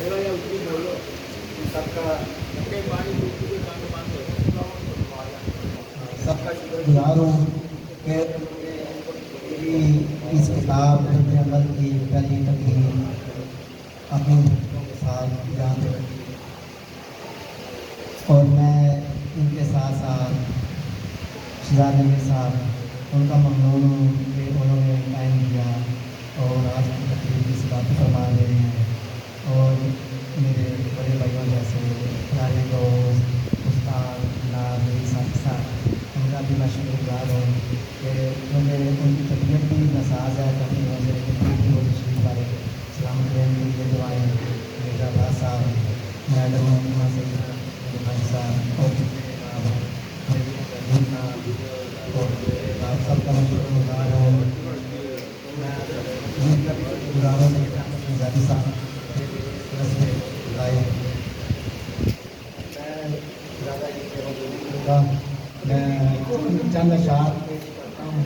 سب کا شکر گزار ہوں کہ اس کتاب میں عمل کی پہلی تقریر اپنے دوستوں کے ساتھ یہاں پہ رکھی اور میں ان کے ساتھ ساتھ شہزادے کے ساتھ ان کا ممنون ہوں کہ انہوں نے قائم کیا اور آج کی تقریر کی صدارت فرما رہے ہیں، اور میرے بڑے بھائیوں جیسے پیارے دوست استاد جناب میری ساتھ ان کا بھی میں شکر گزار ہوں کہ کیونکہ ان کی طبیعت بھی ناساز ہے، کبھی مجھے تقریر کی وہ تشریف والے سلامت رہنے کے لیے دعائیں مرزا عباس صاحب میڈم محمد سعید بھائی صاحب اور آپ سب کا میں شکر گزار ہوں۔ میں ان کا بھی شکر گزار ہوں کہ زیادہ صاحب لائے میں زیادہ یہ میں چند اشعار پیش کرتا ہوں۔